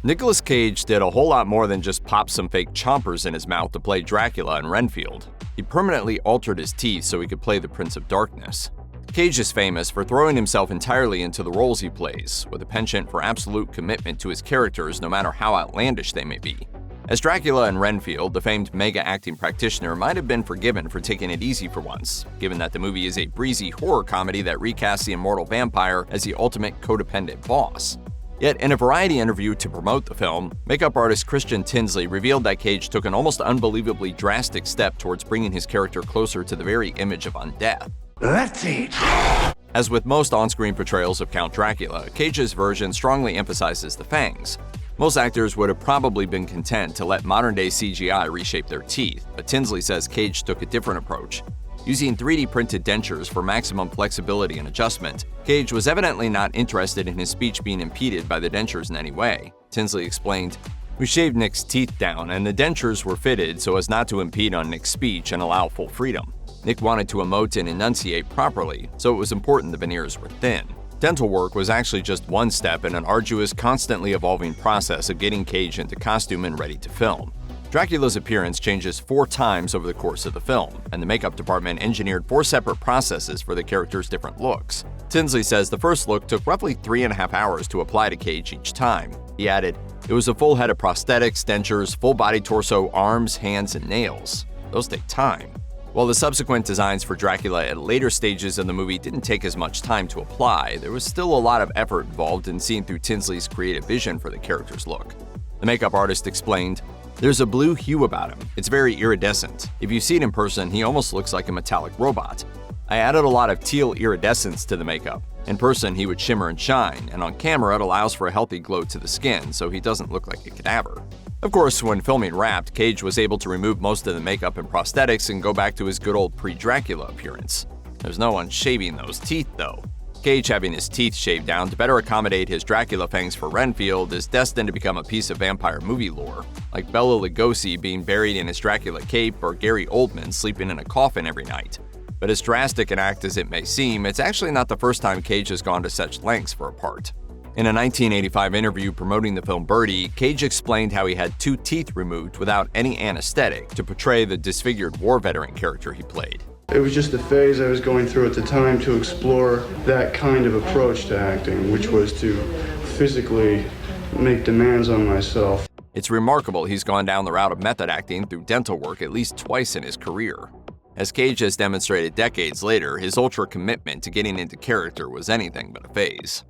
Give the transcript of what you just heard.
Nicolas Cage did a whole lot more than just pop some fake chompers in his mouth to play Dracula in Renfield. He permanently altered his teeth so he could play the Prince of Darkness. Cage is famous for throwing himself entirely into the roles he plays, with a penchant for absolute commitment to his characters no matter how outlandish they may be. As Dracula in Renfield, the famed mega acting practitioner might have been forgiven for taking it easy for once, given that the movie is a breezy horror comedy that recasts the immortal vampire as the ultimate codependent boss. Yet, in a Variety interview to promote the film, makeup artist Christian Tinsley revealed that Cage took an almost unbelievably drastic step towards bringing his character closer to the very image of undeath. Let's eat! As with most on-screen portrayals of Count Dracula, Cage's version strongly emphasizes the fangs. Most actors would have probably been content to let modern-day CGI reshape their teeth, but Tinsley says Cage took a different approach. Using 3D printed dentures for maximum flexibility and adjustment, Cage was evidently not interested in his speech being impeded by the dentures in any way. Tinsley explained, "We shaved Nick's teeth down, and the dentures were fitted so as not to impede on Nick's speech and allow full freedom. Nick wanted to emote and enunciate properly, so it was important the veneers were thin." Dental work was actually just one step in an arduous, constantly evolving process of getting Cage into costume and ready to film. Dracula's appearance changes 4 times over the course of the film, and the makeup department engineered 4 separate processes for the character's different looks. Tinsley says the first look took roughly 3.5 hours to apply to Cage each time. He added, "It was a full head of prosthetics, dentures, full body torso, arms, hands, and nails. Those take time." While the subsequent designs for Dracula at later stages of the movie didn't take as much time to apply, there was still a lot of effort involved in seeing through Tinsley's creative vision for the character's look. The makeup artist explained, "There's a blue hue about him. It's very iridescent. If you see it in person, he almost looks like a metallic robot. I added a lot of teal iridescence to the makeup. In person, he would shimmer and shine, and on camera, it allows for a healthy glow to the skin, so he doesn't look like a cadaver." Of course, when filming Wrapped, Cage was able to remove most of the makeup and prosthetics and go back to his good old pre-Dracula appearance. There's no one shaving those teeth, though. Cage having his teeth shaved down to better accommodate his Dracula fangs for Renfield is destined to become a piece of vampire movie lore, like Bela Lugosi being buried in his Dracula cape or Gary Oldman sleeping in a coffin every night. But as drastic an act as it may seem, it's actually not the first time Cage has gone to such lengths for a part. In a 1985 interview promoting the film Birdie, Cage explained how he had 2 teeth removed without any anesthetic to portray the disfigured war veteran character he played. It was just a phase I was going through at the time to explore that kind of approach to acting, which was to physically make demands on myself. It's remarkable he's gone down the route of method acting through dental work at least twice in his career. As Cage has demonstrated decades later, his ultra commitment to getting into character was anything but a phase.